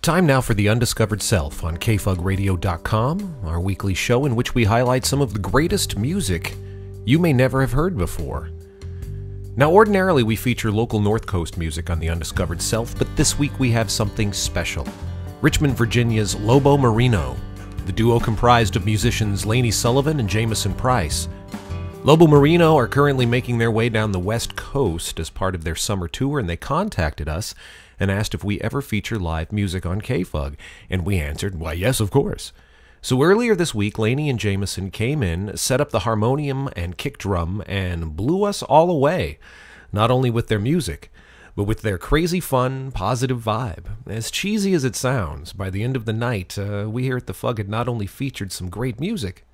Time now for The Undiscovered Self on kfugradio.com, our weekly show in which we highlight some of the greatest music you may never have heard before. Now, ordinarily we feature local North Coast music on The Undiscovered Self, but this week we have something special. Richmond, Virginia's Lobo Marino, the duo comprised of musicians Lainey Sullivan and Jamison Price. Lobo Marino are currently making their way down the West Coast as part of their summer tour, and they contacted us and asked if we ever feature live music on KFUG, and we answered, why yes, of course. So earlier this week, Lainey and Jamison came in, set up the harmonium and kick drum, and blew us all away, not only with their music, but with their crazy fun, positive vibe. As cheesy as it sounds, by the end of the night, we here at the FUG had not only featured some great music,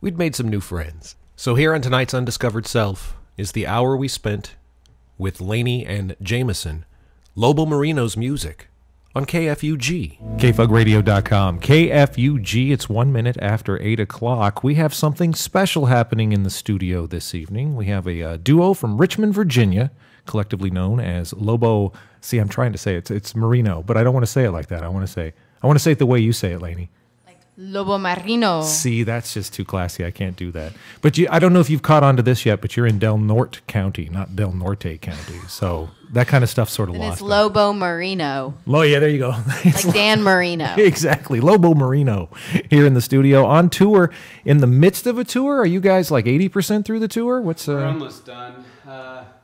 we'd made some new friends. So here on tonight's Undiscovered Self is the hour we spent with Lainey and Jamison, Lobo Marino's music on KFUG. KFUGradio.com. KFUG, it's 1 minute after 8 o'clock. We have something special happening in the studio this evening. We have a duo from Richmond, Virginia, collectively known as Lobo. See, I'm trying to say it's Marino, but I don't want to say it like that. I want to say it the way you say it, Lainey. LoboMarino. See, that's just too classy. I can't do that. But I don't know if you've caught on to this yet, but you're in Del Norte County, not Del Norte County. So that kind of stuff's sort of And lost. it's Lobo Marino. Oh, yeah, there you go. Like Dan Marino. Exactly. Lobo Marino here in the studio on tour. In the midst of a tour, are you guys like 80% through the tour? We're almost done.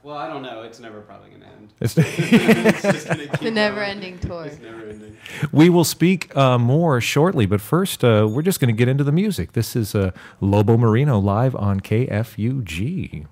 Well, I don't know. It's never probably going to end. It's Just gonna keep The never-ending tour. It's never ending. We will speak more shortly, but first, we're just going to get into the music. This is Lobo Marino live on KFUG.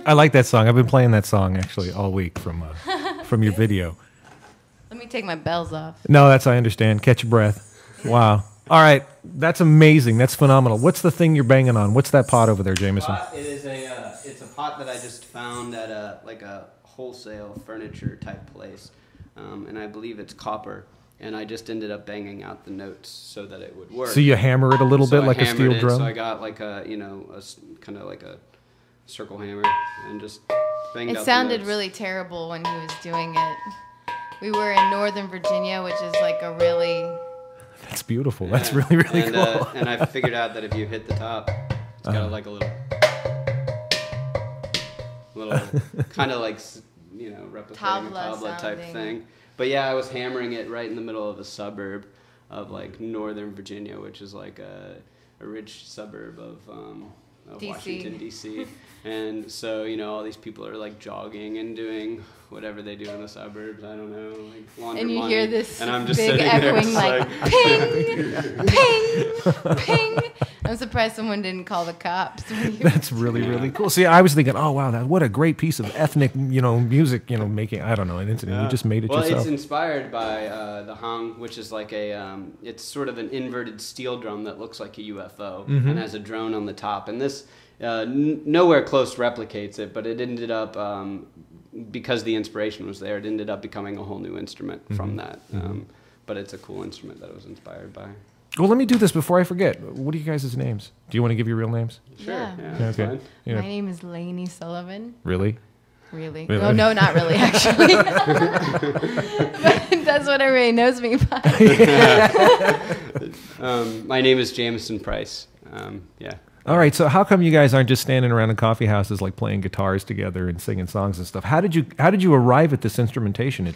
I like that song. I've been playing that song actually all week from your video. Let me take my bells off. No, I understand. Catch your breath. Wow. All right. That's amazing. That's phenomenal. What's the thing you're banging on? What's that pot over there, Jameson? It is it's a pot that I just found at a wholesale furniture type place, and I believe it's copper. And I just ended up banging out the notes so that it would work. So you hammer it a little bit like a steel drum? So I got like a kind of like a circle hammer and just banged out the notes. It sounded really terrible when he was doing it. We were in Northern Virginia, which is like a really... That's beautiful. Yeah. That's really, really cool. And I figured out that if you hit the top, it's got like a little kind of like, replicating a tabla type thing. But yeah, I was hammering it right in the middle of a suburb of like Northern Virginia, which is like a rich suburb of Washington, D.C. And so, all these people are like jogging and doing whatever they do in the suburbs. I don't know, like launder And you money. Hear this and I'm just big sitting echoing there, like ping, ping, ping. I'm surprised someone didn't call the cops. That's really, really cool. See, I was thinking, oh, wow, what a great piece of ethnic, music, making, I don't know, an incident. You just made it yourself. Well, it's inspired by the hang, which is like it's sort of an inverted steel drum that looks like a UFO and has a drone on the top. And this nowhere close replicates it, but it ended up, because the inspiration was there, it ended up becoming a whole new instrument from that. But it's a cool instrument that it was inspired by. Well, let me do this before I forget. What are you guys' names? Do you want to give your real names? Sure. Yeah. That's okay. fine. Yeah. My name is Lainey Sullivan. Really? Really? Really? No, not really, actually. But that's what everybody knows me by. My name is Jameson Price. Yeah. All right. So how come you guys aren't just standing around in coffee houses like playing guitars together and singing songs and stuff? How did you arrive at this instrumentation?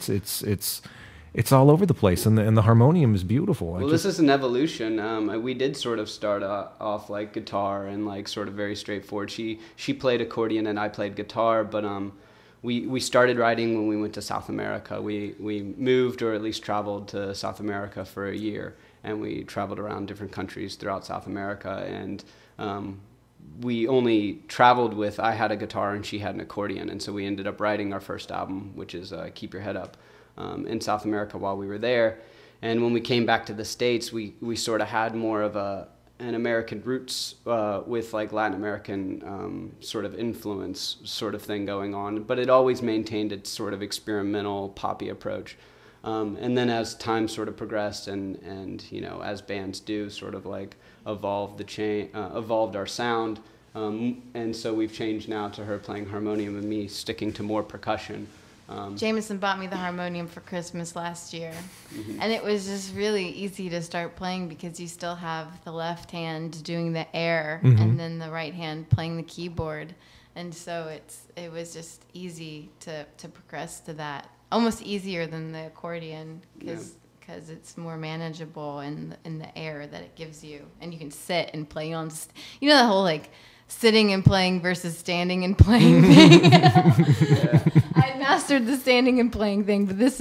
It's all over the place, and the harmonium is beautiful. Well, this is an evolution. We did sort of start off like guitar and like sort of very straightforward. She played accordion and I played guitar, but we started writing when we went to South America. We moved, or at least traveled, to South America for a year, and we traveled around different countries throughout South America, and we only traveled with, I had a guitar and she had an accordion, and so we ended up writing our first album, which is Keep Your Head Up, in South America while we were there. And when we came back to the States, we sort of had more of an American roots with like Latin American sort of influence sort of thing going on, but it always maintained its sort of experimental poppy approach. And then as time sort of progressed and as bands do, sort of like evolved our sound, and so we've changed now to her playing harmonium and me sticking to more percussion. Jameson bought me the harmonium for Christmas last year, and it was just really easy to start playing because you still have the left hand doing the air and then the right hand playing the keyboard, and so it was just easy to progress to that, almost easier than the accordion because it's more manageable in the air that it gives you, and you can sit and play on the whole like sitting and playing versus standing and playing thing. I mastered the standing and playing thing, but this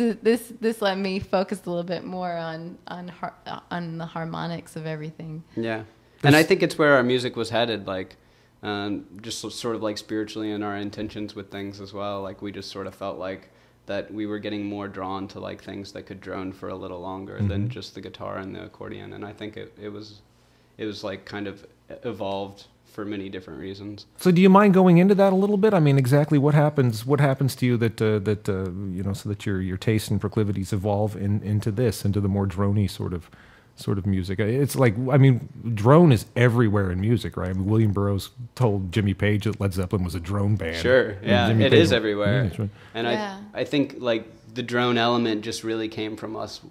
let me focus a little bit more on the harmonics of everything. Yeah, and I think it's where our music was headed, like just sort of like spiritually in our intentions with things as well. Like we just sort of felt like that we were getting more drawn to like things that could drone for a little longer than just the guitar and the accordion. And I think it was like kind of evolved for many different reasons. So do you mind going into that a little bit? I mean, exactly what happens to you that so that your tastes and proclivities evolve into the more droney sort of music. It's like, I mean, drone is everywhere in music, right? I mean, William Burroughs told Jimmy Page that Led Zeppelin was a drone band. Sure, yeah, it is everywhere. Yeah, and I think like the drone element just really came from us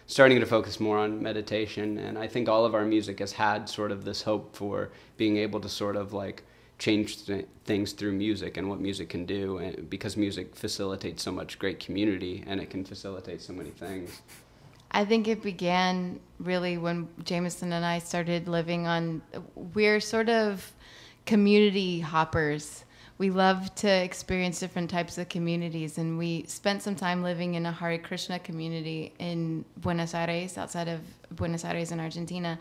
starting to focus more on meditation, and I think all of our music has had sort of this hope for being able to sort of like change things through music and what music can do, and because music facilitates so much great community and it can facilitate so many things. I think it began really when Jameson and I started living we're sort of community hoppers. We love to experience different types of communities, and we spent some time living in a Hare Krishna community in Buenos Aires, outside of Buenos Aires in Argentina.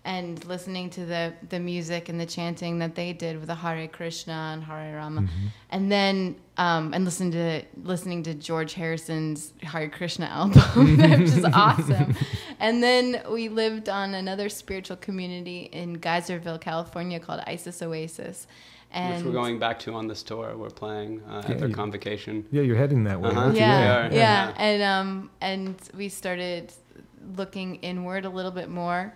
and listening to the music and the chanting that they did with the Hare Krishna and Hare Rama, and then and listening to George Harrison's Hare Krishna album, which is awesome. And then we lived on another spiritual community in Geyserville, California, called Isis Oasis. And which we're going back to on this tour. We're playing at their convocation. Yeah, you're heading that way. Yeah. And we started looking inward a little bit more.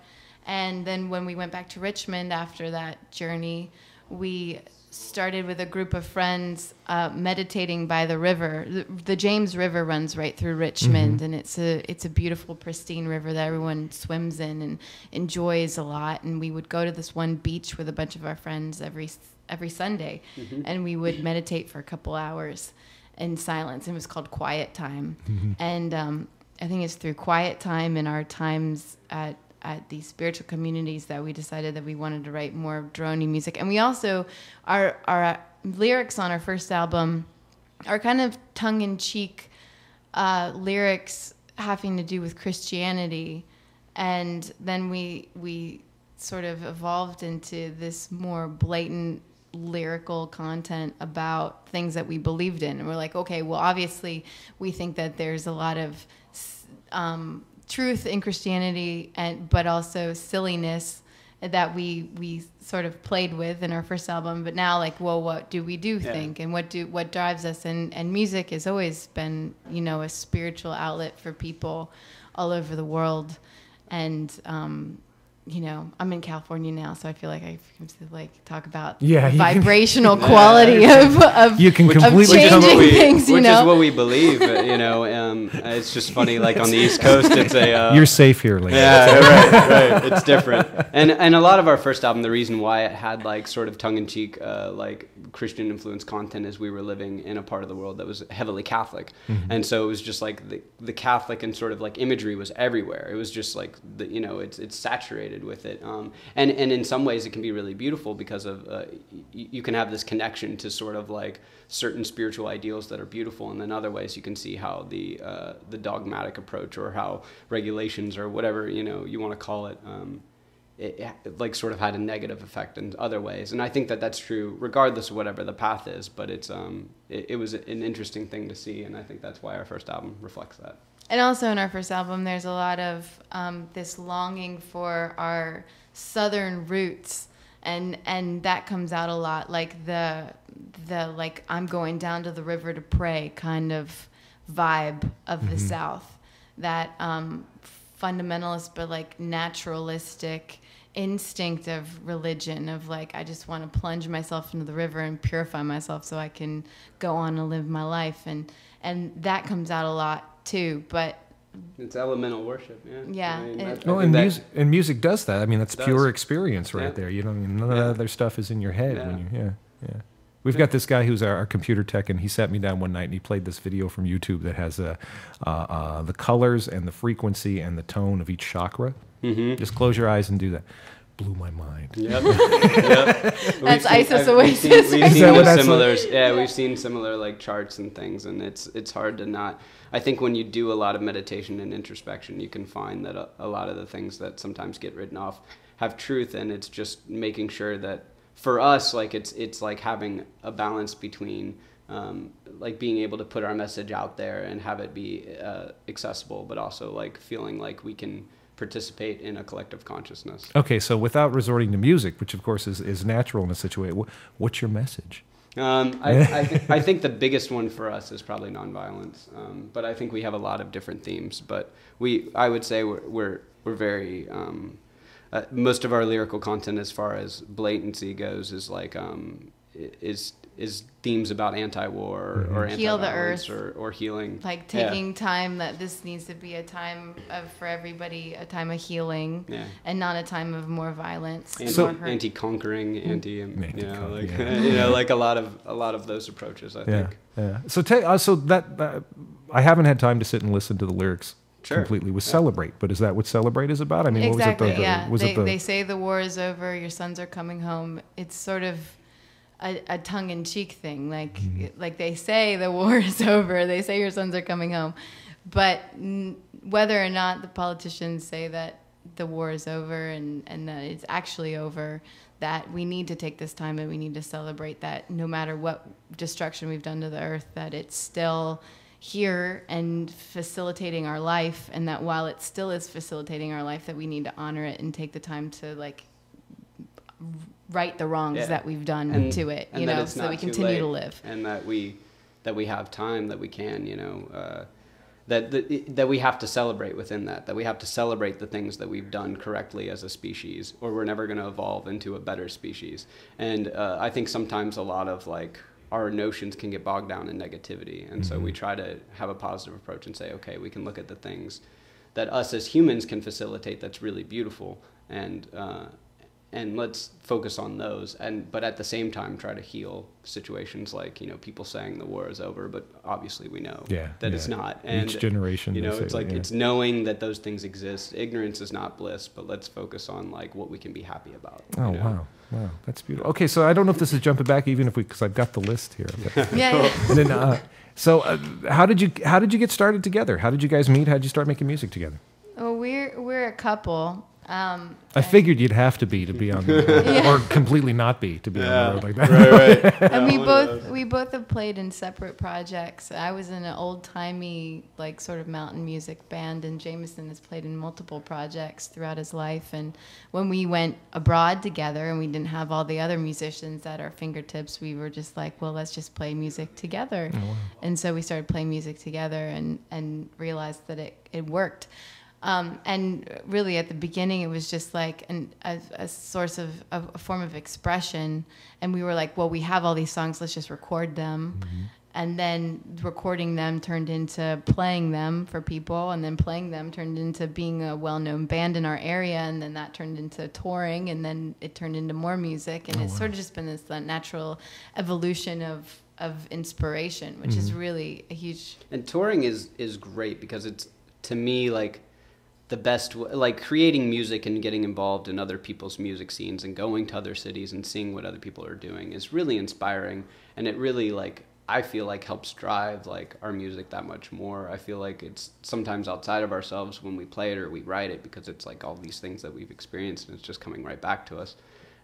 And then when we went back to Richmond after that journey, we started with a group of friends meditating by the river. The James River runs right through Richmond, and it's a beautiful, pristine river that everyone swims in and enjoys a lot. And we would go to this one beach with a bunch of our friends every Sunday, and we would meditate for a couple hours in silence. It was called Quiet Time. And I think it's through quiet time in our times at these spiritual communities that we decided that we wanted to write more droney music. And we also, our lyrics on our first album are kind of tongue-in-cheek lyrics having to do with Christianity. And then we sort of evolved into this more blatant lyrical content about things that we believed in. And we're like, okay, well, obviously we think that there's a lot of truth in Christianity, but also silliness that we sort of played with in our first album. But now, like, well, what do we think, and what drives us? And music has always been, a spiritual outlet for people all over the world. And I'm in California now, so I feel like I can talk about vibrational quality of you can completely changing things, which is what we believe. It's just funny, like on the East Coast, it's a you're safe here, lady. Yeah, right. It's different, and a lot of our first album, the reason why it had like sort of tongue-in-cheek, like Christian influenced content, is we were living in a part of the world that was heavily Catholic, and so it was just like the Catholic and sort of like imagery was everywhere. It was just like it's saturated with it, and in some ways it can be really beautiful because of you can have this connection to sort of like certain spiritual ideals that are beautiful, and then other ways you can see how the dogmatic approach or how regulations or whatever you want to call it, it like sort of had a negative effect in other ways. And I think that that's true regardless of whatever the path is, but it was an interesting thing to see, and I think that's why our first album reflects that. And also in our first album, there's a lot of this longing for our Southern roots, and that comes out a lot, like the like I'm going down to the river to pray kind of vibe of the South, that fundamentalist but like naturalistic instinct of religion, of like I just want to plunge myself into the river and purify myself so I can go on and live my life, and that comes out a lot too. But it's elemental worship, yeah. And music does that. I mean, that's pure experience right there. None of that other stuff is in your head when you. We've got this guy who's our computer tech, and he sat me down one night and he played this video from YouTube that has the colors and the frequency and the tone of each chakra. Just close your eyes and do that. Blew my mind. Yep. That's Isis Oasis. We've seen similar like charts and things, and it's hard to not. I think when you do a lot of meditation and introspection, you can find that a lot of the things that sometimes get written off have truth, and it's just making sure that for us, like it's like having a balance between like being able to put our message out there and have it be accessible, but also like feeling like we can participate in a collective consciousness. Okay, so without resorting to music, which of course is natural in a situation, what's your message? I think the biggest one for us is probably nonviolence, but I think we have a lot of different themes. But I would say we're very most of our lyrical content, as far as blatancy goes, is like is themes about anti-war or heal the anti-violence earth, or healing, like taking time, that this needs to be a time for everybody, a time of healing, and not a time of more violence, anti-conquering, like a lot of those approaches, I think. So that I haven't had time to sit and listen to the lyrics completely with Celebrate, but is that what Celebrate is about? I mean, exactly. What was it? They say the war is over, your sons are coming home. It's sort of a tongue-in-cheek thing, like they say the war is over, they say your sons are coming home, but whether or not the politicians say that the war is over and that it's actually over, that we need to take this time and we need to celebrate that no matter what destruction we've done to the earth, that it's still here and facilitating our life, and that while it still is facilitating our life, that we need to honor it and take the time to like right the wrongs that we've done to it, you know, so that we continue to live. And that we have time, that we can, you know, that we have to celebrate within that we have to celebrate the things that we've done correctly as a species, or we're never going to evolve into a better species. And I think sometimes a lot of like our notions can get bogged down in negativity. And so we try to have a positive approach and say, okay, we can look at the things that us as humans can facilitate that's really beautiful, and let's focus on those, but at the same time try to heal situations like, you know, people saying the war is over, but obviously we know that it's not. And each generation, you know, it's like it's knowing that those things exist. Ignorance is not bliss, but let's focus on like what we can be happy about. Oh, you know? Wow, that's beautiful. Okay, so I don't know if this is jumping back, even if because I've got the list here. But, yeah. And then, how did you get started together? How did you guys meet? How did you start making music together? Well, we're a couple. I figured you'd have to be on the road, or completely not be to be on the road like that. Right. And we both have played in separate projects. I was in an old-timey, like, sort of mountain music band, and Jameson has played in multiple projects throughout his life. And when we went abroad together and we didn't have all the other musicians at our fingertips, we were just like, well, let's just play music together. Oh, wow. And so we started playing music together and realized that it worked. And really at the beginning it was just like a source of a form of expression, and we were like, well, we have all these songs, let's just record them. And then recording them turned into playing them for people, and then playing them turned into being a well-known band in our area, and then that turned into touring, and then it turned into more music, and it's sort of just been this natural evolution of inspiration, which is really a huge... And touring is great because it's, to me, like the best, like creating music and getting involved in other people's music scenes and going to other cities and seeing what other people are doing is really inspiring. And it really, like, I feel like helps drive like our music that much more. I feel like it's sometimes outside of ourselves when we play it or we write it, because it's like all these things that we've experienced and it's just coming right back to us.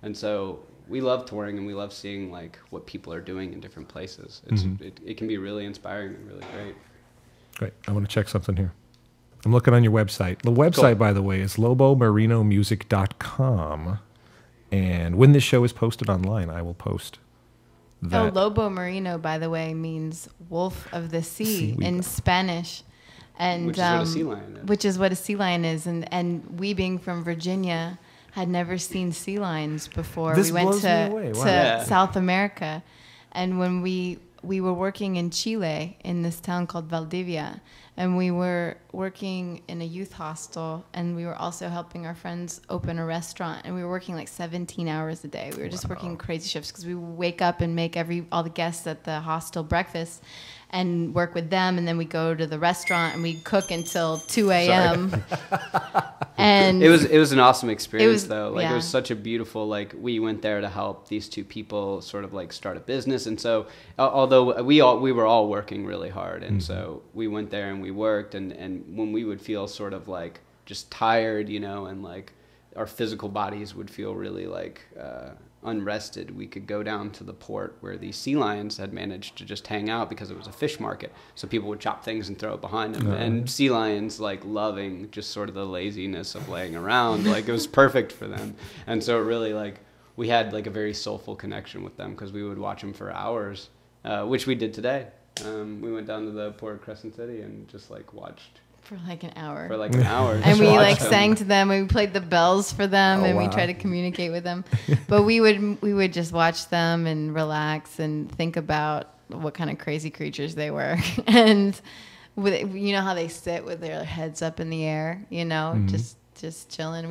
And so we love touring and we love seeing like what people are doing in different places. It can be really inspiring and really great. Great. I want to check something here. I'm looking on your website. The website, by the way, is LoboMarinoMusic.com. And when this show is posted online, I will post that. Oh, Lobo Marino, by the way, means wolf of the sea in Spanish. And, which is what a sea lion is. Which is what a sea lion is. And we, being from Virginia, had never seen sea lions before. This we went blows me away. Wow. to South America. And when we were working in Chile, in this town called Valdivia, and we were working in a youth hostel, and we were also helping our friends open a restaurant, and we were working like 17 hours a day. We were just working crazy shifts because we would wake up and make all the guests at the hostel breakfast and work with them, and then we go to the restaurant and we cook until 2 a.m. And it was an awesome experience, though. Like it was such a beautiful, like, we went there to help these two people sort of like start a business. And so although we were all working really hard, and so we went there and we worked, and when we would feel sort of like just tired, you know, and like our physical bodies would feel really like unrested, we could go down to the port where these sea lions had managed to just hang out because it was a fish market. So people would chop things and throw it behind them. And sea lions, like, loving just sort of the laziness of laying around, like, it was perfect for them. And so it really, like, we had like a very soulful connection with them because we would watch them for hours, which we did today. We went down to the port of Crescent City and just like watched for like an hour. And we like sang to them. We played the bells for them, and we tried to communicate with them. But we would just watch them and relax and think about what kind of crazy creatures they were. And you know how they sit with their heads up in the air, you know, just chilling.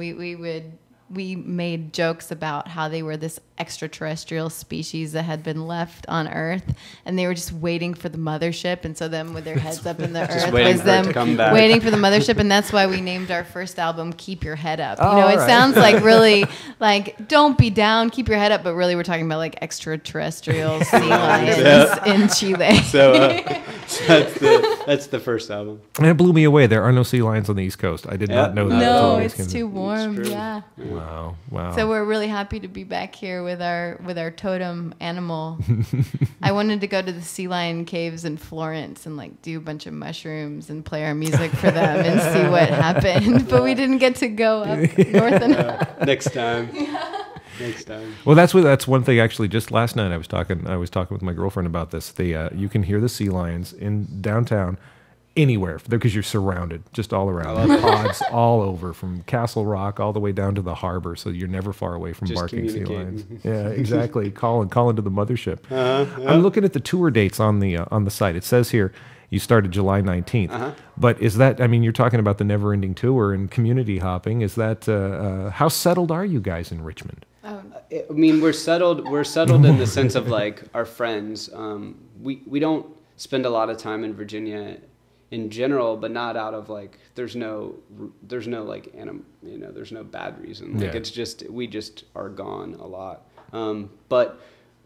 We made jokes about how they were this extraterrestrial species that had been left on Earth, and they were just waiting for the mothership. And so them with their heads up in the earth was them waiting for the mothership. And that's why we named our first album "Keep Your Head Up." You know, it sounds like really like don't be down, keep your head up, but really we're talking about like extraterrestrial sea lions in Chile. So that's the That's the first album. And it blew me away. There are no sea lions on the East Coast. I did not know that. No, it's too warm. It's Yeah. Wow. Wow. So we're really happy to be back here with our totem animal. I wanted to go to the sea lion caves in Florence and like do a bunch of mushrooms and play our music for them and see what happened, but we didn't get to go up north enough. Next time. Next time. Well, that's one thing. Actually, just last night I was talking with my girlfriend about this. You can hear the sea lions in downtown anywhere because you're surrounded, just all around. Pods all over, from Castle Rock all the way down to the harbor, so you're never far away from Just barking sea communicate. lions. Yeah, exactly. Calling to the mothership. I'm looking at the tour dates on the site. It says here you started July 19th. But is that, I mean, you're talking about the never-ending tour and community hopping. Is that, how settled are you guys in Richmond? I mean, we're settled in the sense of like our friends. We don't spend a lot of time in Virginia in general, but not out of like, there's no like, there's no bad reason. Like it's just, we just are gone a lot. But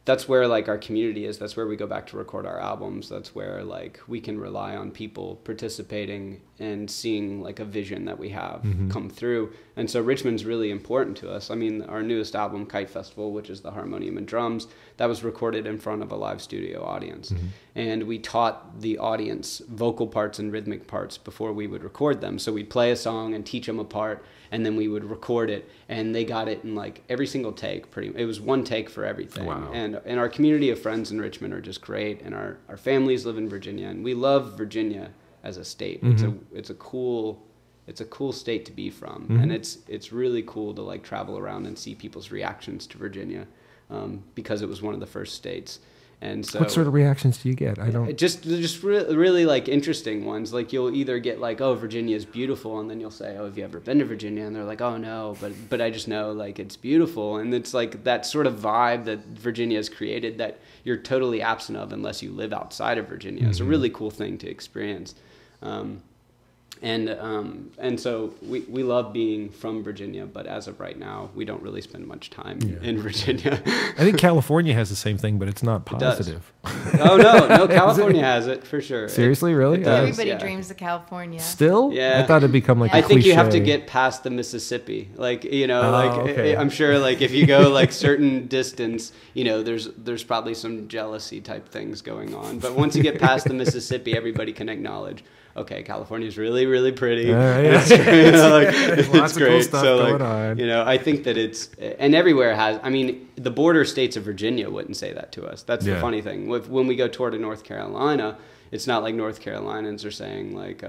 that's where like our community is. That's where we go back to record our albums. That's where like we can rely on people participating and seeing like a vision that we have come through. And so Richmond's really important to us. I mean, our newest album, Kite Festival, which is the harmonium and drums, that was recorded in front of a live studio audience. And we taught the audience vocal parts and rhythmic parts before we would record them. So we'd play a song and teach them a part, and then we would record it, and they got it in like every single take. It was one take for everything. Wow. And our community of friends in Richmond are just great, and our families live in Virginia, and we love Virginia as a state. It's a cool state to be from, and it's really cool to like travel around and see people's reactions to Virginia, because it was one of the first states. And so, what sort of reactions do you get? I don't. Just really like interesting ones. Like you'll either get like, oh, Virginia is beautiful, and then you'll say, oh, have you ever been to Virginia? And they're like, oh no, but I just know like it's beautiful, and it's like that sort of vibe that Virginia has created that you're totally absent of unless you live outside of Virginia. It's a really cool thing to experience. And so we love being from Virginia, but as of right now, we don't really spend much time in Virginia. I think California has the same thing, but it's not positive. Oh no, California has it for sure. Seriously, really? Everybody dreams of California. Still? Yeah. I thought it'd become like a I think you have to cliche. get past the Mississippi. Like, okay. I'm sure like if you go like certain distance, there's probably some jealousy type things going on. But once you get past the Mississippi, everybody can acknowledge, okay, California's really, really pretty. It's It's great. great. Stuff So going like, on. I think that and everywhere has, I mean, the border states of Virginia wouldn't say that to us. That's the funny thing. When we go toward to North Carolina, it's not like North Carolinians are saying like,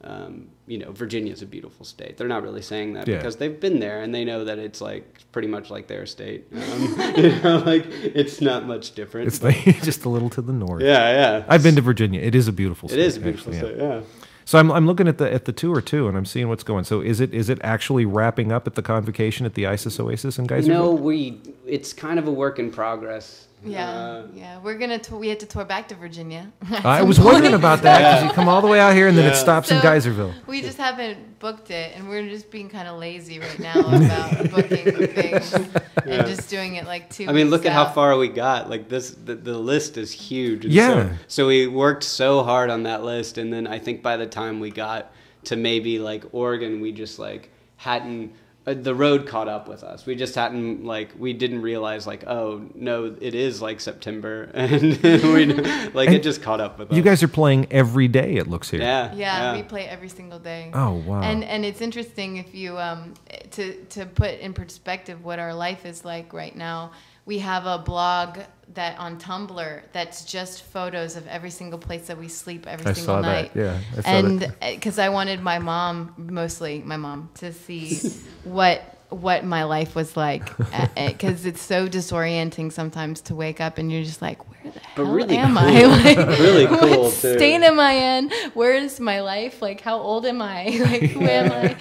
Virginia's a beautiful state. They're not really saying that because they've been there and they know that it's like pretty much like their state. Like it's not much different. It's like just a little to the north. Yeah. I've been to Virginia. It is a beautiful state. It is a beautiful state. Yeah. So I'm looking at the tour too, and I'm seeing what's going. So is it actually wrapping up at the Convocation at the ISIS Oasis in Geyserville? No, it's kind of a work in progress. Yeah. We had to tour back to Virginia. I was wondering about that because you come all the way out here and then it stops in So, Geyserville. We just haven't booked it, and we're just being kind of lazy right now about booking things and just doing it like 2 weeks I mean, look at how out. far we got. Like the list is huge. And Yeah. So we worked so hard on that list, and then I think by the time we got to maybe like Oregon, we just like hadn't. The road caught up with us. We just hadn't we didn't realize like, oh no, it is like September, and it just caught up with us. You guys are playing every day. It looks here. Yeah. We play every single day. Oh wow. And it's interesting if you to put in perspective what our life is like right now. We have a blog that on Tumblr that's just photos of every single place that we sleep every single night. Yeah, I saw and that. because I wanted mostly my mom, to see what my life was like, because it's so disorienting sometimes to wake up and you're just like, where the hell am I? Like, really cool what too. state am I in? Where is my life? Like, how old am I? Like, who am I?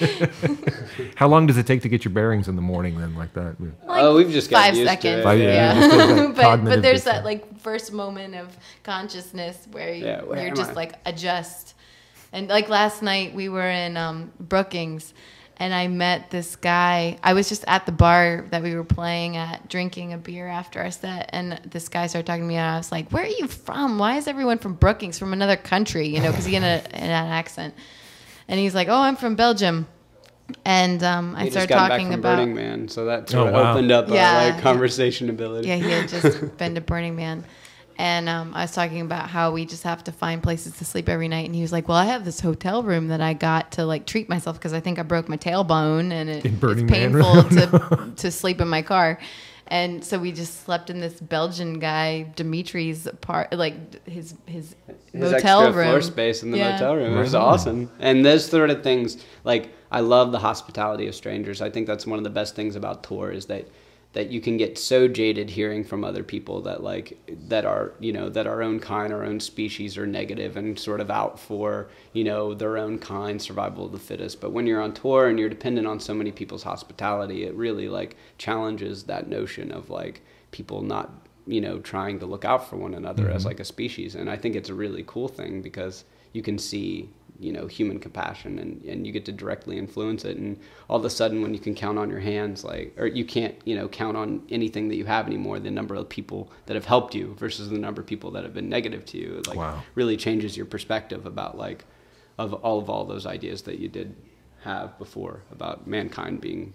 How long does it take to get your bearings in the morning then, like that? Like we've just got 5 used seconds. to it. Yeah. but Cognitive there's dissonance. that like first moment of consciousness where where you're am just I? like adjust. And like last night we were in Brookings, and I met this guy. I was just at the bar that we were playing at, drinking a beer after our set, and this guy started talking to me, and I was like, "Where are you from? Why is everyone from Brookings, from another country?" You know, because he had an accent. And he's like, "Oh, I'm from Belgium." And I started talking about Burning Man, so that sort of opened up our conversation ability. Yeah, he had just been to Burning Man. And I was talking about how we just have to find places to sleep every night. And he was like, "Well, I have this hotel room that I got to like treat myself because I think I broke my tailbone and it's painful to sleep in my car." And so we just slept in this Belgian guy, Dimitri's his motel extra room. Floor space in the motel room. It was awesome. And those sort of things, like, I love the hospitality of strangers. I think that's one of the best things about tour is that you can get so jaded hearing from other people that are our own kind, our own species are negative and sort of out for, their own kind, survival of the fittest. But when you're on tour and you're dependent on so many people's hospitality, it really challenges that notion of people not, trying to look out for one another as a species. And I think it's a really cool thing because you can see human compassion and you get to directly influence it. And all of a sudden when you can count on your hands, or you can't, count on anything that you have anymore, the number of people that have helped you versus the number of people that have been negative to you, really changes your perspective about of all those ideas that you did have before about mankind being,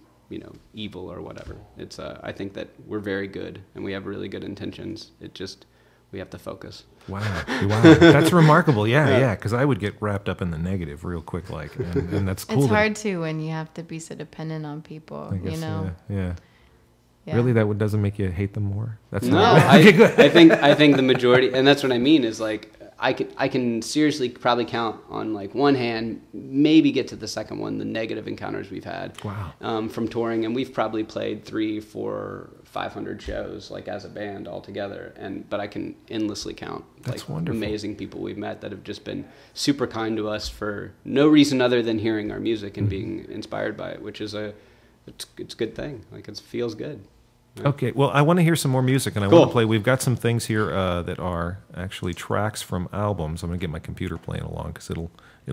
evil or whatever. It's, I think that we're very good and we have really good intentions. We have to focus. Wow. That's remarkable. Yeah, because I would get wrapped up in the negative real quick, and that's cool. It's hard too when you have to be so dependent on people, Yeah. Really, that doesn't make you hate them more? That's no. I think the majority, and that's what I mean, is I can seriously probably count on one hand, maybe get to the second one, the negative encounters we've had from touring, and we've probably played 300, 400, 500 shows as a band all together, but I can endlessly count amazing people we've met that have just been super kind to us for no reason other than hearing our music and being inspired by it, which is it's a good thing. It feels good. Yeah. Okay, well, I want to hear some more music, and I want to play. We've got some things here that are actually tracks from albums. I'm going to get my computer playing along because it'll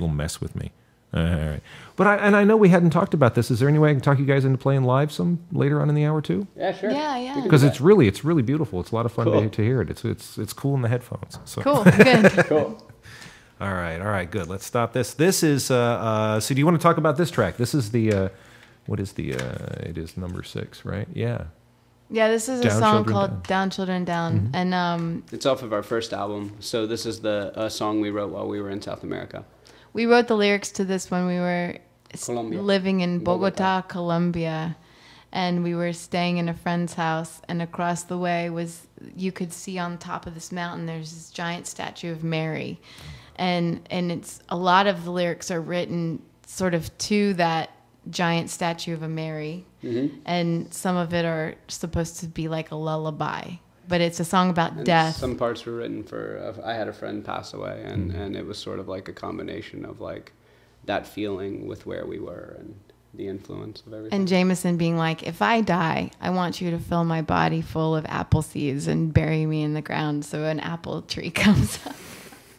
mess with me. All right, but I know we hadn't talked about this. Is there any way I can talk you guys into playing live some later on in the hour too? Yeah, sure. Yeah. Because it's really beautiful. It's a lot of fun to hear it. It's cool in the headphones. So. Cool, good. Cool. All right, good. Let's stop this. This is so. Do you want to talk about this track? This is the what is the? It is number 6, right? Yeah. Yeah, this is a song called Down Children Down. Mm-hmm. And it's off of our first album. So this is the song we wrote while we were in South America. We wrote the lyrics to this when we were living in Bogota, Colombia. And we were staying in a friend's house, and across the way you could see on top of this mountain, there's this giant statue of Mary. And it's a lot of the lyrics are written sort of to that giant statue of a Mary. Mm-hmm. And some of it are supposed to be like a lullaby, but it's a song about death. Some parts were written I had a friend pass away, and it was sort of a combination of that feeling with where we were and the influence of everything. And Jameson being like, "If I die, I want you to fill my body full of apple seeds and bury me in the ground so an apple tree comes up."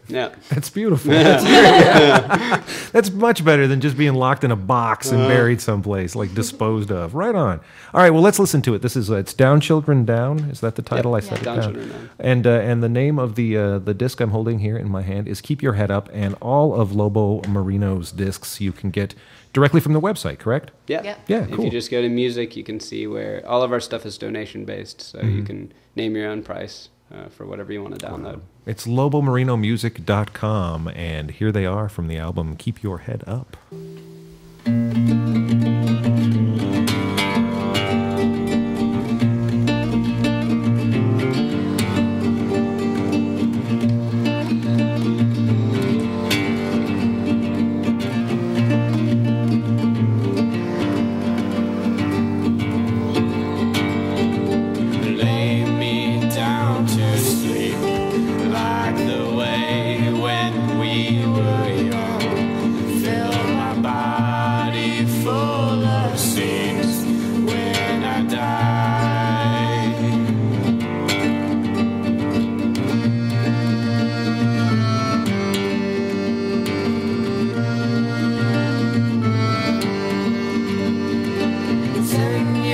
Yeah, that's beautiful. That's much better than just being locked in a box and buried someplace, disposed of. Right on. All right, well, let's listen to it. This is it's Down Children Down. Is that the title? Yep. I said it Down Children Down. And the name of the disc I'm holding here in my hand is Keep Your Head Up, and all of Lobo Marino's discs you can get directly from the website, correct? Yeah. Yep. Yeah, cool. If you just go to music, you can see where all of our stuff is donation based, so you can name your own price for whatever you want to download. Wow. It's LoboMarinoMusic.com, and here they are from the album Keep Your Head Up.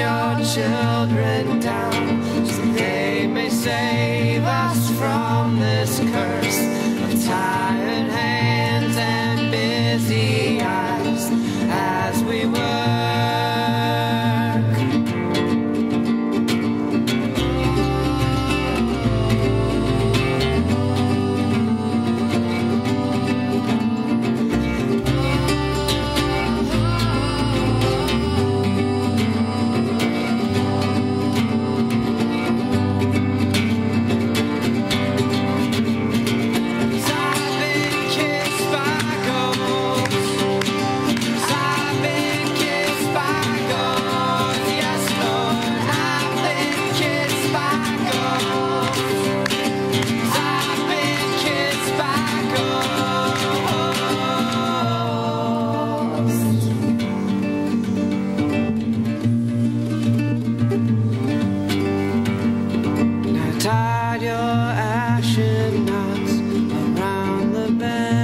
your children down, so they may save us from this curse of tired hands and busy eyes as we work. Tied your ashen knots around the bend.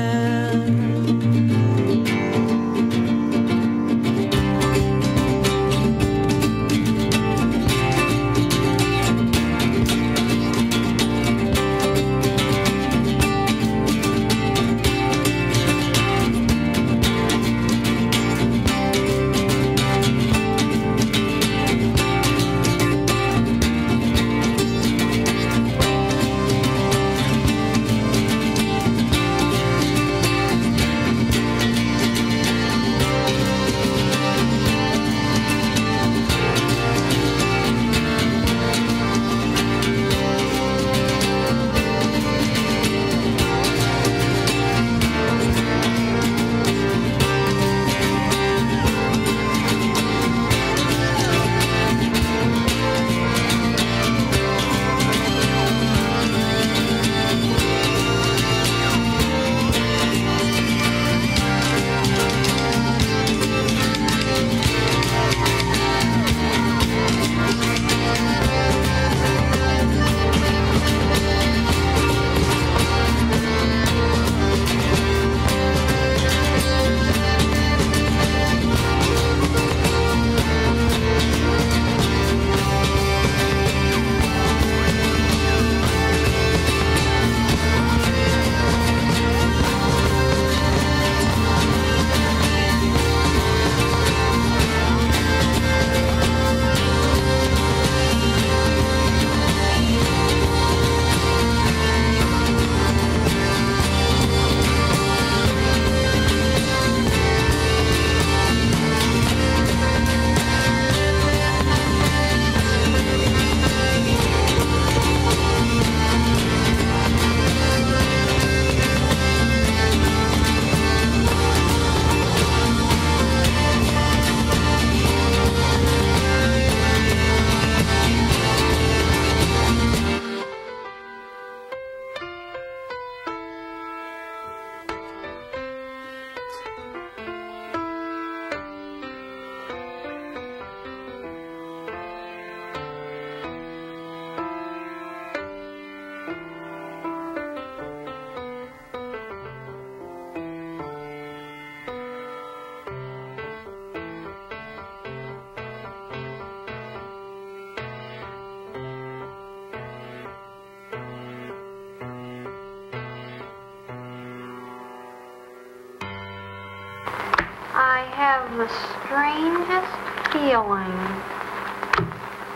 I have the strangest feeling.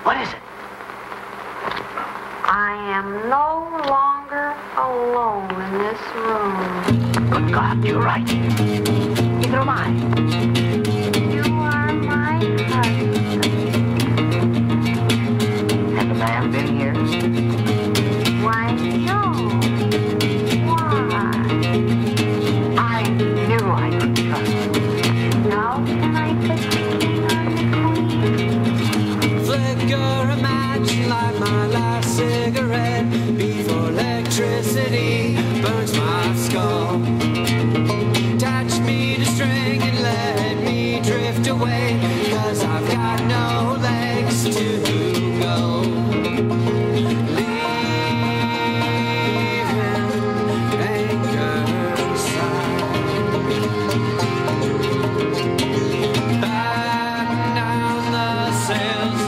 What is it? I am no longer alone in this room. Good God, you're right. Neither am I. You are my husband. Has the man been here? Why, no. Why? I knew I could trust you. Now can I put the king on the queen? Flicker a match, light my last cigarette before electricity burns my skull. Attach me to string and let me drift away, 'cause I've got no legs to go. Batten down the sails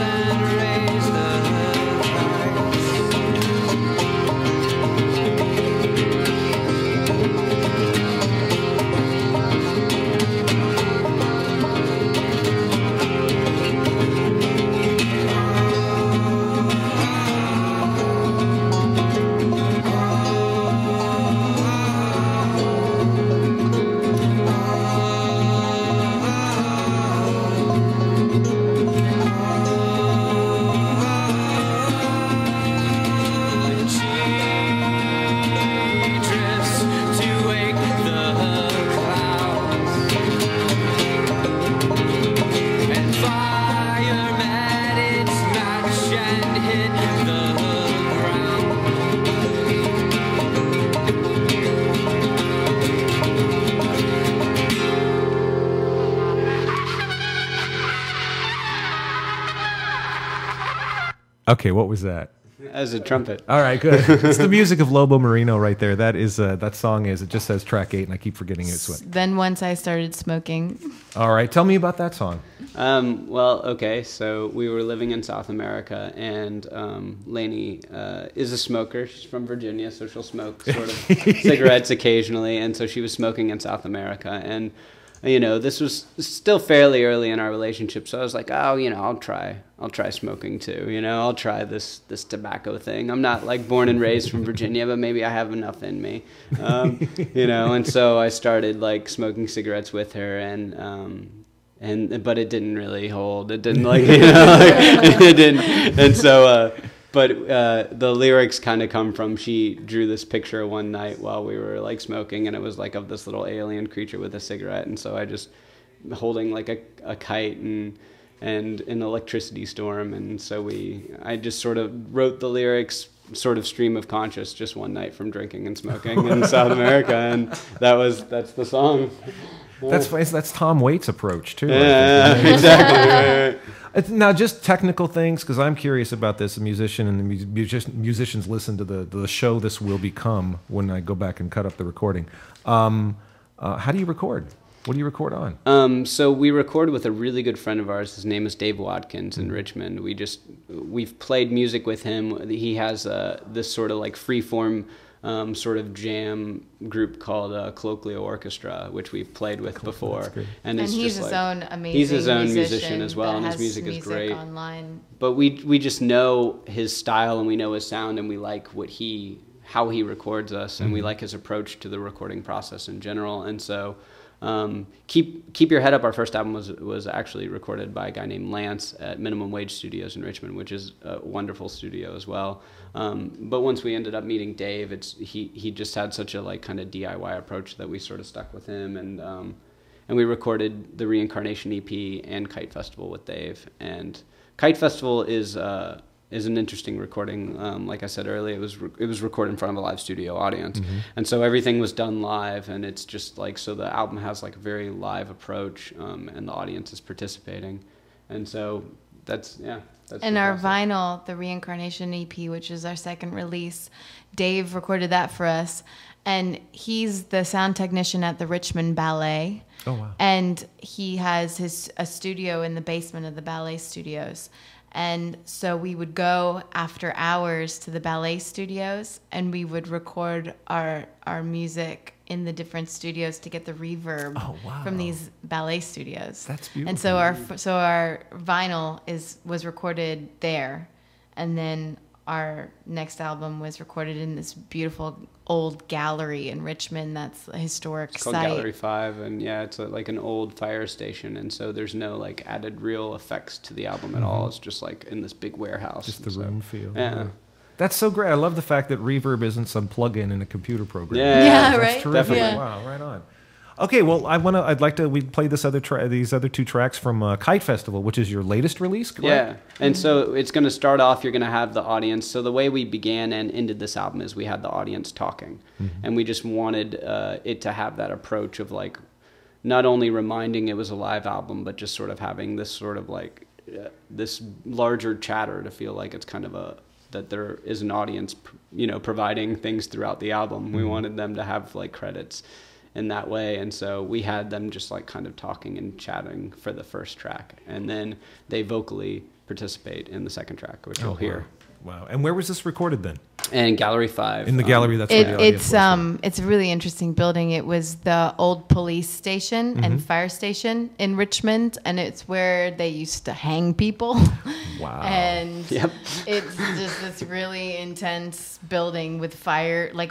Okay, what was that? As a trumpet. All right, good. It's the music of Lobo Marino right there. That is that song is. It just says track 8, and I keep forgetting it's what. Then once I started smoking. All right, tell me about that song. Well, okay, so we were living in South America, and Lainey is a smoker. She's from Virginia, so she'll smoke sort of cigarettes occasionally, and so she was smoking in South America, and this was still fairly early in our relationship, so I was like, oh, I'll try smoking too, I'll try this tobacco thing. I'm not like born and raised from Virginia, but maybe I have enough in me, and so I started like smoking cigarettes with her, but it didn't really hold. It didn't it didn't, and so. But the lyrics kind of come from, she drew this picture one night while we were like smoking, and it was like of this little alien creature with a cigarette, and so I just holding like a kite and an electricity storm, and so I just sort of wrote the lyrics sort of stream of conscious just one night from drinking and smoking in South America, and that's the song. That's Tom Waits' approach too. Yeah, exactly. Now, just technical things, because I'm curious about this. A musician and the musicians listen to the show this will become when I go back and cut up the recording. How do you record? What do you record on? So we record with a really good friend of ours. His name is Dave Watkins in Richmond. We've played music with him. He has this sort of like free-form sort of jam group called Colloquial Orchestra, which we've played with before. And he's just his like, own amazing he's his own musician as well, and his music is great. Online. But we just know his style, and we know his sound, and we like how he records us, and we like his approach to the recording process in general. And so Keep Your Head Up, our first album, was actually recorded by a guy named Lance at Minimum Wage Studios in Richmond, which is a wonderful studio as well. But once we ended up meeting Dave, he just had such a like kind of DIY approach that we sort of stuck with him, and we recorded the Reincarnation EP and Kite Festival with Dave. And Kite Festival is an interesting recording. Like I said earlier, it was recorded in front of a live studio audience, and so everything was done live, and it's just like, so the album has like a very live approach, and the audience is participating, and so that's and our vinyl, the Reincarnation EP, which is our second release, Dave recorded that for us, and he's the sound technician at the Richmond Ballet. Oh wow! And he has a studio in the basement of the ballet studios. And so we would go after hours to the ballet studios, and we would record our music in the different studios to get the reverb from these ballet studios. That's beautiful. And so our vinyl was recorded there, and then our next album was recorded in this beautiful old gallery in Richmond. That's a historic it's called site. Gallery 5, and it's like an old fire station, and so there's no like added real effects to the album at all. It's just like in this big warehouse. Just the room feel. Yeah. That's so great. I love the fact that reverb isn't some plug-in in a computer program. Yeah, That's right? terrific. Yeah. Wow, right on. Okay, well, we played these other 2 tracks from Kite Festival, which is your latest release, correct? Yeah, and so it's going to start off, you're going to have the audience. So the way we began and ended this album is we had the audience talking. And we just wanted it to have that approach of like, not only reminding it was a live album, but just sort of having this sort of like, this larger chatter to feel like it's kind of that there is an audience, providing things throughout the album. We wanted them to have like credits in that way, and so we had them just like kind of talking and chatting for the first track, and then they vocally participate in the second track, which you'll hear. Wow. And where was this recorded then? And Gallery 5. In the gallery, that's where the audience was. It's a really interesting building. It was the old police station and fire station in Richmond, and it's where they used to hang people. Wow. And it's just this really intense building with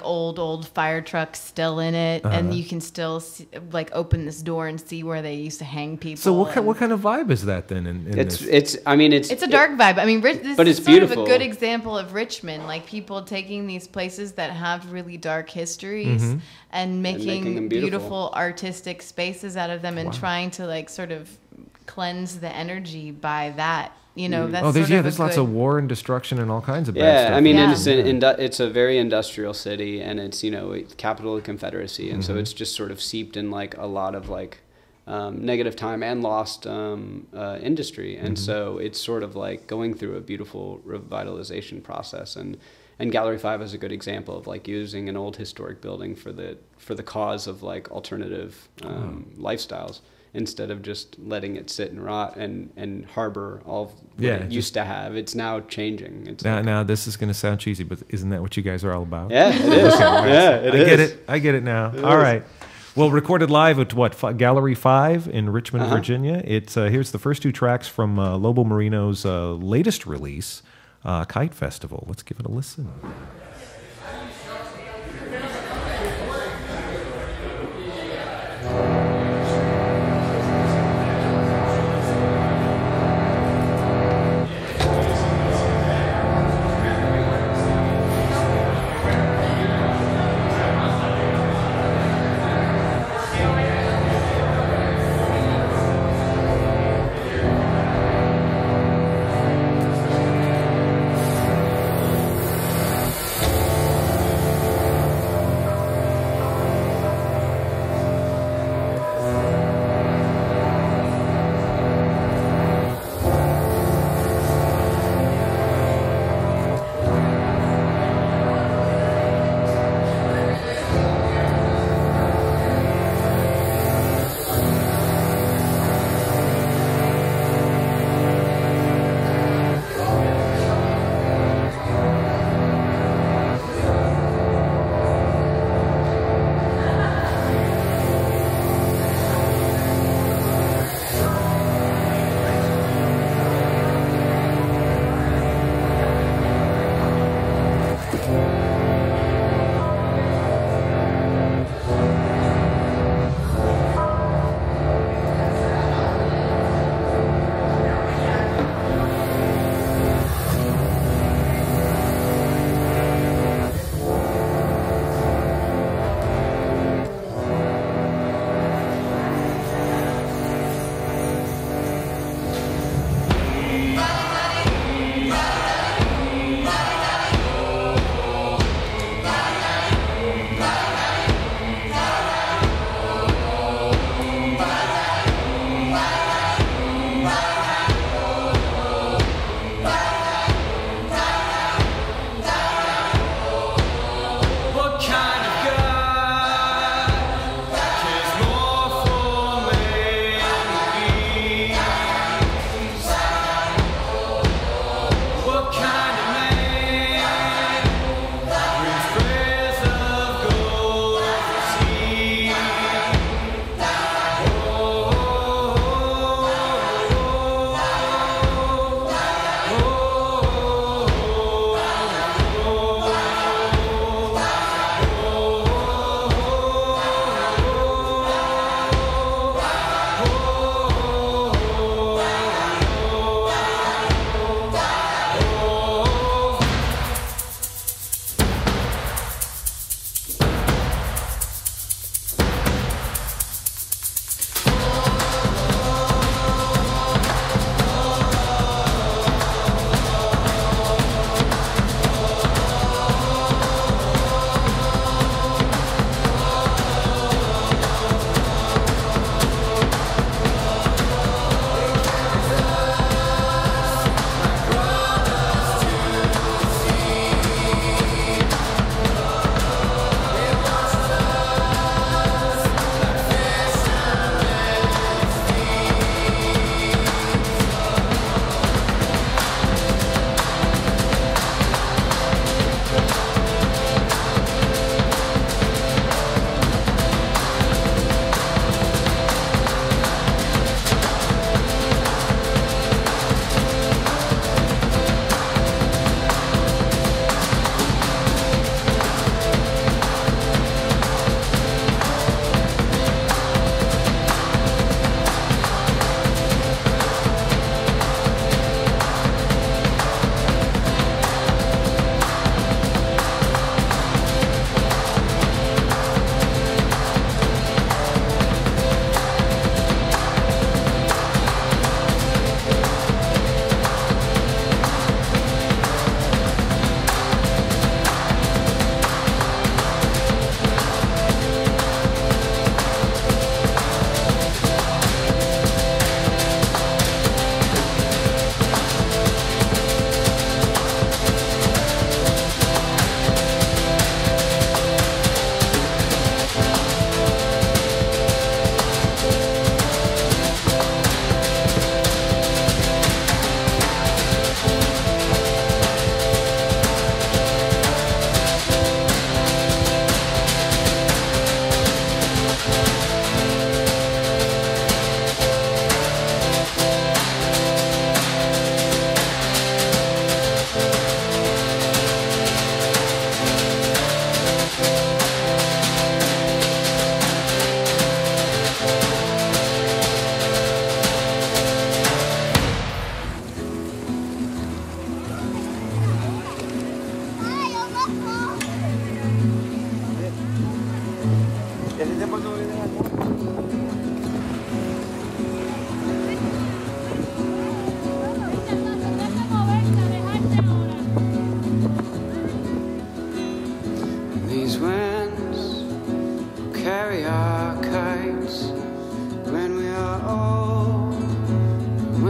old fire trucks still in it, and you can still open this door and see where they used to hang people. So what kind of vibe is that then? It's a dark vibe. I mean, this but is it's sort beautiful. of a good example of Richmond, like people taking these places that have really dark histories and making them beautiful artistic spaces out of them, and trying to like sort of cleanse the energy by that. That's there's lots of war and destruction and all kinds of bad stuff. I mean, it's a very industrial city, and it's capital of the Confederacy, and so it's just sort of seeped in like a lot of like negative time and lost industry. And so it's sort of like going through a beautiful revitalization process. And Gallery 5 is a good example of like using an old historic building for the cause of like alternative lifestyles, instead of just letting it sit and rot and harbor all of what it used to have. It's now changing. It's now this is going to sound cheesy, but isn't that what you guys are all about? Yeah, it is. I get it now. All right. Well, recorded live at Gallery 5 in Richmond, Virginia. It's here's the first two tracks from Lobo Marino's latest release, Kite Festival. Let's give it a listen.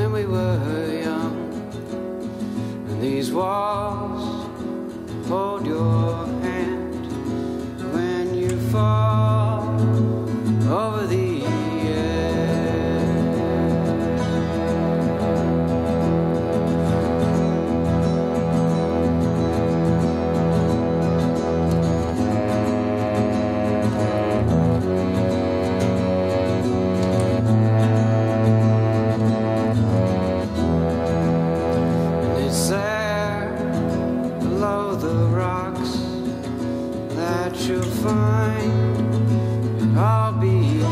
when we were young. And these walls hold your hand when you fall over the you'll find it all begin.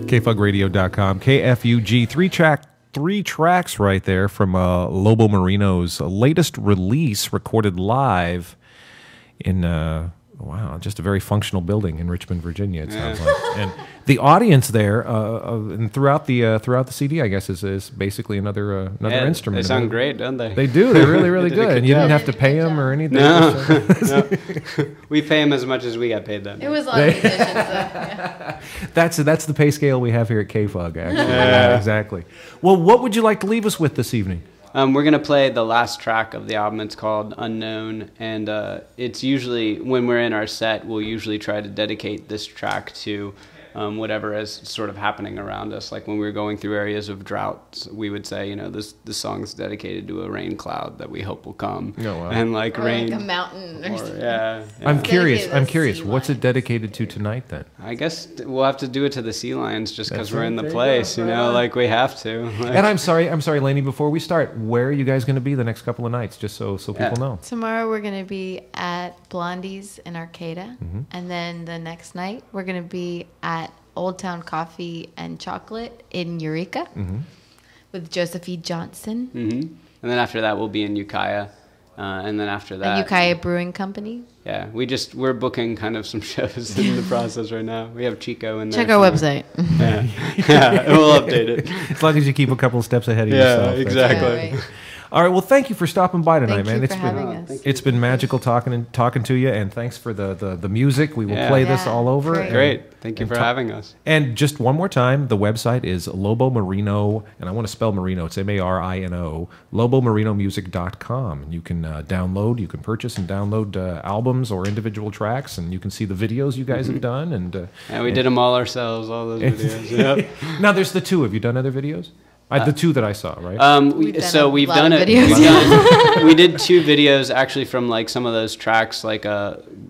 KFUGradio.com. KFUG, three tracks right there from Lobo Marino's latest release, recorded live in just a very functional building in Richmond, Virginia. It sounds like, and the audience there and throughout the CD, I guess, is basically another instrument. They sound great, don't they? They do. They're really, really good. And you didn't have to pay them or anything. No. We pay them as much as we got paid them. It was a lot of musicians, though. Yeah. That's the pay scale we have here at KFUG, actually. Yeah, exactly. Well, what would you like to leave us with this evening? We're going to play the last track of the album. It's called Unknown, and it's usually, when we're in our set, we'll usually try to dedicate this track to whatever is sort of happening around us. Like when we were going through areas of drought, we would say, this song's dedicated to a rain cloud that we hope will come. Oh, wow. And like or rain, like a mountain or something. yeah. I'm curious. dedicated to I'm the curious. sea What's it lions. dedicated to tonight then? I guess we'll have to do it to the sea lions just because That's we're right. in the There you place, go. Right on. like we have to. Like, And I'm sorry, Lainey. Before we start, where are you guys going to be the next couple of nights? Just so people know. Tomorrow we're going to be at Blondie's in Arcata. Mm-hmm. And then the next night we're going to be at Old Town Coffee and Chocolate in Eureka Mm-hmm. with Josephine Johnson and then after that, we'll be in Ukiah. And then after that, and Ukiah Brewing Company. yeah, we're booking kind of some shows in the process right now. We have Chico in there. Check our somewhere. website. Yeah, we'll update it. As long as you keep a couple of steps ahead of Yeah, yourself. that's exactly. Yeah, right. All right. Well, thank you for stopping by tonight, Thank man. you It's for been having us. it's been magical talking to you, and thanks for the music. We will Yeah. play this Yeah, all over. great. and- Great. Thank you and for ta- having us. And just one more time, the website is LoboMarino, and I want to spell Marino. It's Marino, LoboMarinoMusic.com. You can download, you can purchase and download albums or individual tracks, and you can see the videos you guys have done. And Yeah, we did them all ourselves, all those videos. Yep. now there's the two. Have you done other videos? The two that I saw, right? We've done So a we've lot done of it. videos. We did 2 videos actually from like some of those tracks, like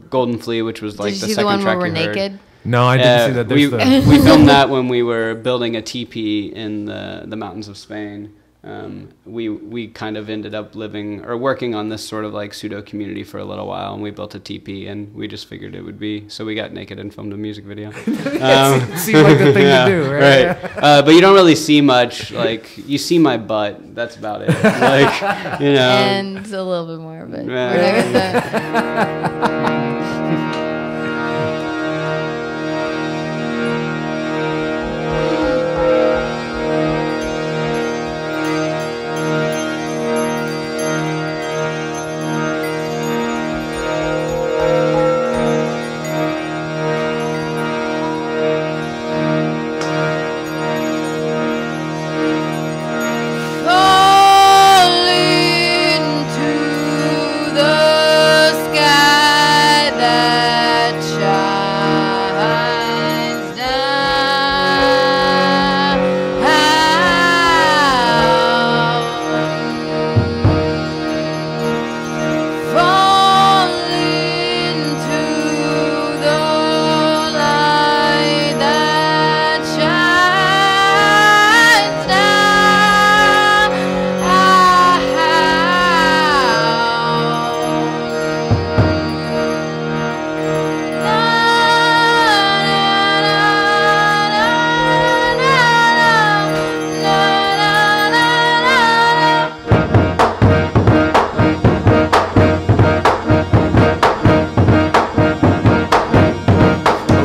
Golden Flea, which was like Did you the see second the one track where we're you heard. naked? No, I didn't see that. we, There's we filmed that when we were building a teepee in the mountains of Spain. We kind of ended up living or working on this sort of like pseudo community for a little while, and we built a teepee, and we just figured it would be, so we got naked and filmed a music video. seemed like the thing to do, right? But you don't really see much. Like you see my butt. That's about it. Like And a little bit more, but Yeah. we're not gonna. Fall into the sky that shines down. Fall into the light that shines down.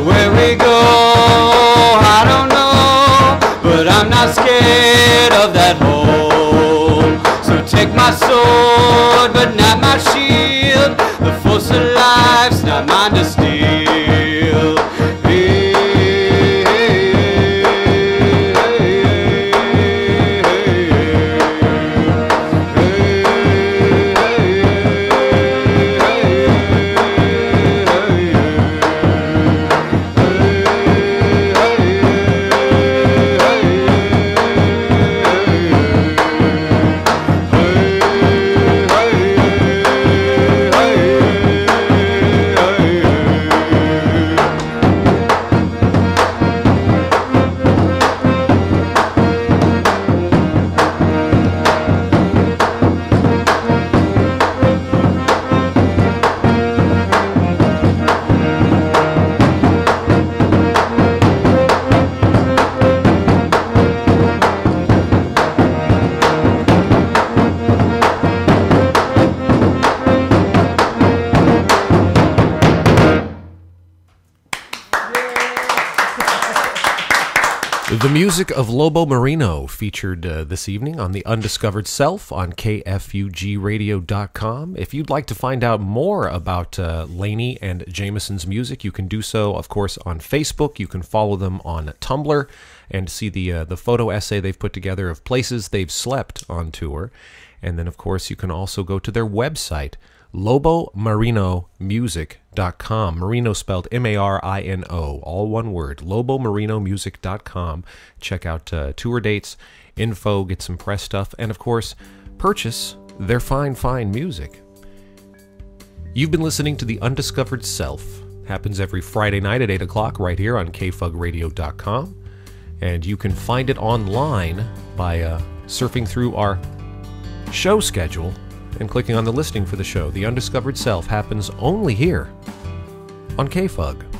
Where we go, I don't know, but I'm not scared of that hole. So take my sword, but not my shield. The force of life's not mine to steal. The music of Lobo Marino featured this evening on The Undiscovered Self on KFUGradio.com. If you'd like to find out more about Lainey and Jameson's music, you can do so, of course, on Facebook. You can follow them on Tumblr and see the photo essay they've put together of places they've slept on tour. And then, of course, you can also go to their website, LoboMarinoMusic.com. Marino spelled M-A-R-I-N-O, all one word. LoboMarinoMusic.com. Check out tour dates, info, get some press stuff, and of course, purchase their fine music. You've been listening to The Undiscovered Self. Happens every Friday night at 8 o'clock right here on kfugradio.com. And you can find it online by surfing through our show schedule and clicking on the listing for the show. The Undiscovered Self happens only here on KFUG.